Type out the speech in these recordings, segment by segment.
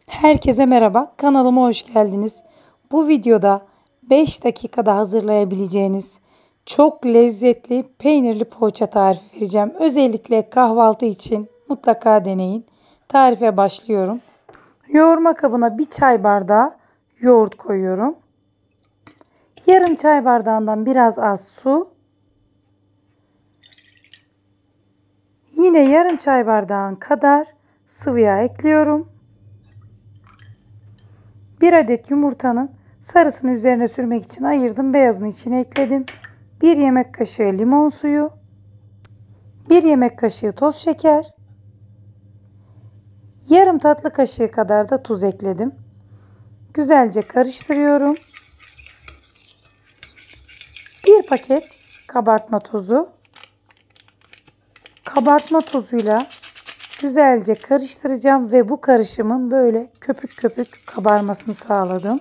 Herkese merhaba, kanalıma hoş geldiniz. Bu videoda 5 dakikada hazırlayabileceğiniz çok lezzetli peynirli poğaça tarifi vereceğim. Özellikle kahvaltı için mutlaka deneyin. Tarife başlıyorum. Yoğurma kabına 1 çay bardağı yoğurt koyuyorum. Yarım çay bardağından biraz az su. Yine yarım çay bardağı kadar sıvı yağ ekliyorum. 1 adet yumurtanın sarısını üzerine sürmek için ayırdım. Beyazını içine ekledim. 1 yemek kaşığı limon suyu. 1 yemek kaşığı toz şeker. Yarım tatlı kaşığı kadar da tuz ekledim. Güzelce karıştırıyorum. 1 paket kabartma tozu. Kabartma tozuyla güzelce karıştıracağım ve bu karışımın böyle köpük köpük kabarmasını sağladım.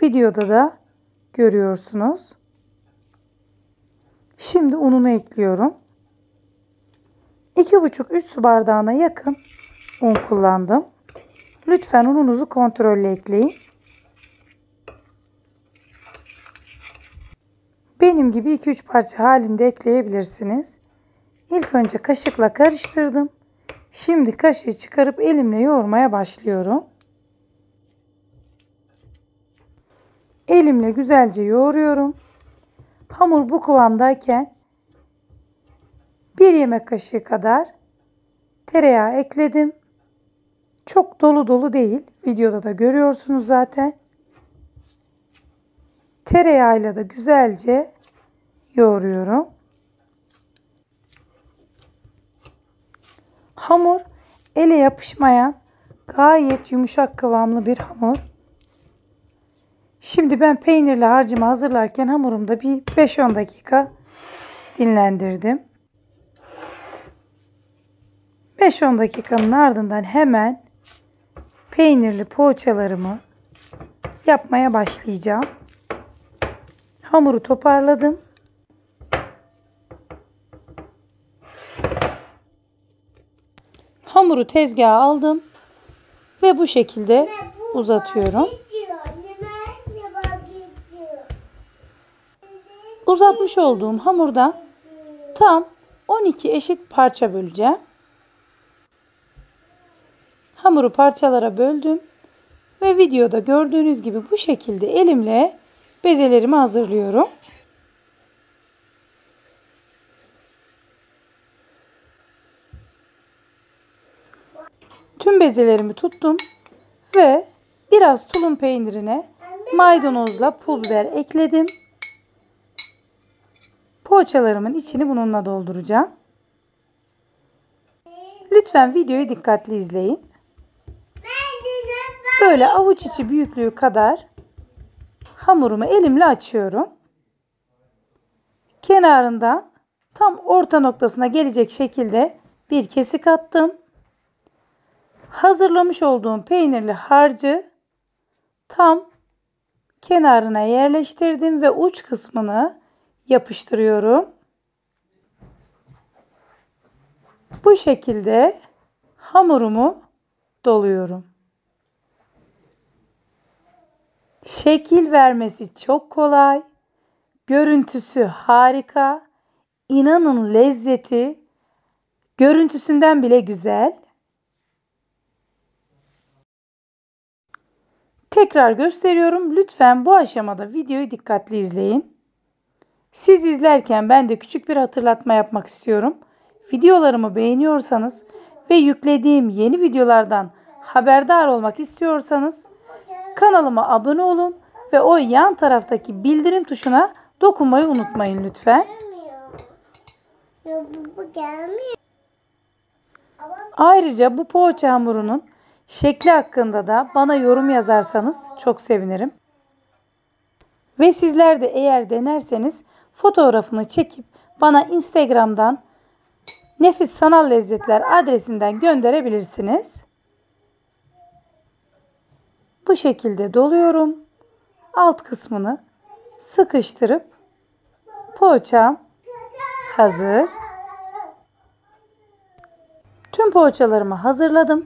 Videoda da görüyorsunuz. Şimdi ununu ekliyorum. 2,5-3 su bardağına yakın un kullandım. Lütfen ununuzu kontrollü ekleyin. Benim gibi 2-3 parça halinde ekleyebilirsiniz. İlk önce kaşıkla karıştırdım. Şimdi kaşığı çıkarıp elimle yoğurmaya başlıyorum. Elimle güzelce yoğuruyorum. Hamur bu kıvamdayken 1 yemek kaşığı kadar tereyağı ekledim. Çok dolu dolu değil. Videoda da görüyorsunuz zaten. Tereyağıyla da güzelce yoğuruyorum. Hamur ele yapışmayan gayet yumuşak kıvamlı bir hamur. Şimdi ben peynirli harcımı hazırlarken hamurumda bir 5-10 dakika dinlendirdim. 5-10 dakikanın ardından hemen peynirli poğaçalarımı yapmaya başlayacağım. Hamuru toparladım. Hamuru tezgaha aldım ve bu şekilde uzatıyorum. Uzatmış olduğum hamurdan tam 12 eşit parça böleceğim. Hamuru parçalara böldüm ve videoda gördüğünüz gibi bu şekilde elimle bezelerimi hazırlıyorum. Tüm bezelerimi tuttum ve biraz tulum peynirine maydanozla pul biber ekledim. Poğaçalarımın içini bununla dolduracağım. Lütfen videoyu dikkatli izleyin. Böyle avuç içi büyüklüğü kadar hamurumu elimle açıyorum. Kenarından tam orta noktasına gelecek şekilde bir kesik attım. Hazırlamış olduğum peynirli harcı tam kenarına yerleştirdim ve uç kısmını yapıştırıyorum. Bu şekilde hamurumu doluyorum. Şekil vermesi çok kolay. Görüntüsü harika. İnanın lezzeti görüntüsünden bile güzel. Tekrar gösteriyorum. Lütfen bu aşamada videoyu dikkatli izleyin. Siz izlerken ben de küçük bir hatırlatma yapmak istiyorum. Videolarımı beğeniyorsanız ve yüklediğim yeni videolardan haberdar olmak istiyorsanız kanalıma abone olun ve o yan taraftaki bildirim tuşuna dokunmayı unutmayın lütfen. Ayrıca bu poğaça hamurunun şekli hakkında da bana yorum yazarsanız çok sevinirim. Ve sizler de eğer denerseniz fotoğrafını çekip bana Instagram'dan Nefis Sanal Lezzetler adresinden gönderebilirsiniz. Bu şekilde doluyorum. Alt kısmını sıkıştırıp poğaçam hazır. Tüm poğaçalarımı hazırladım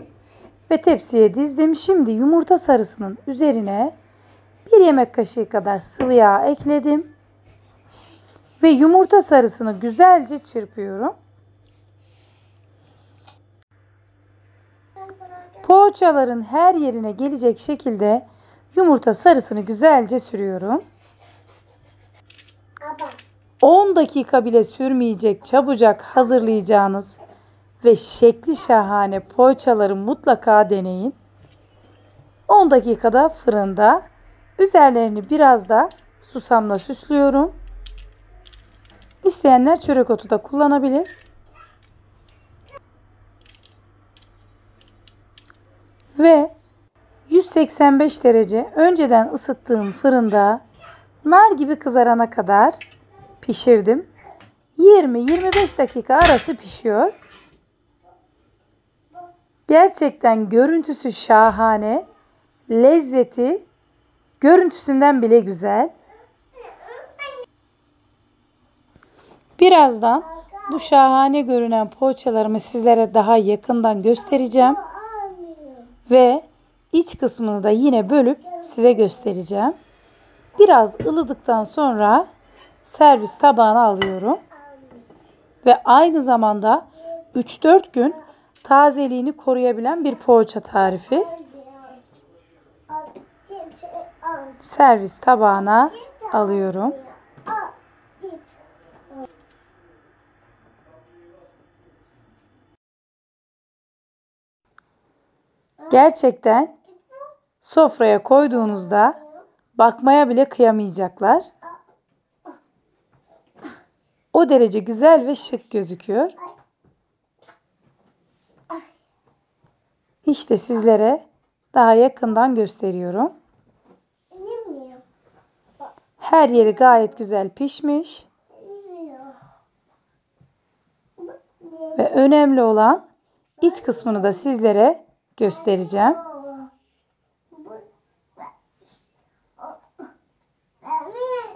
ve tepsiye dizdim. Şimdi yumurta sarısının üzerine 1 yemek kaşığı kadar sıvı yağ ekledim. Ve yumurta sarısını güzelce çırpıyorum. Poğaçaların her yerine gelecek şekilde yumurta sarısını güzelce sürüyorum. 10 dakika bile sürmeyecek, çabucak hazırlayacağınız ve şekli şahane poğaçaları mutlaka deneyin. 10 dakikada fırında. Üzerlerini biraz da susamla süslüyorum. İsteyenler çörek otu da kullanabilir. Ve 185 derece önceden ısıttığım fırında nar gibi kızarana kadar pişirdim. 20-25 dakika arası pişiyor. Gerçekten görüntüsü şahane. Lezzeti görüntüsünden bile güzel. Birazdan bu şahane görünen poğaçalarımı sizlere daha yakından göstereceğim. Ve iç kısmını da yine bölüp size göstereceğim. Biraz ılıdıktan sonra servis tabağına alıyorum. Ve aynı zamanda 3-4 gün tazeliğini koruyabilen bir poğaça tarifi. Servis tabağına alıyorum. Gerçekten sofraya koyduğunuzda bakmaya bile kıyamayacaklar. O derece güzel ve şık gözüküyor. İşte sizlere daha yakından gösteriyorum. Her yeri gayet güzel pişmiş. Ve önemli olan iç kısmını da sizlere göstereceğim.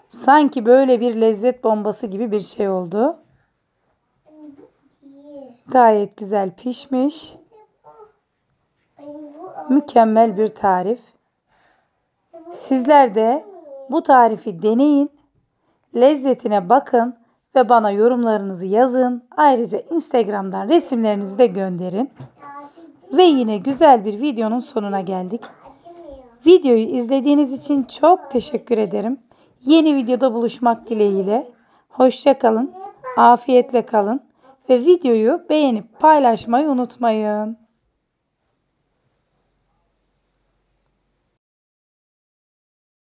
Sanki böyle bir lezzet bombası gibi bir şey oldu. Gayet güzel pişmiş. Mükemmel bir tarif. Sizler de bu tarifi deneyin. Lezzetine bakın ve bana yorumlarınızı yazın. Ayrıca Instagram'dan resimlerinizi de gönderin. Ve yine güzel bir videonun sonuna geldik. Videoyu izlediğiniz için çok teşekkür ederim. Yeni videoda buluşmak dileğiyle. Hoşça kalın, afiyetle kalın ve videoyu beğenip paylaşmayı unutmayın.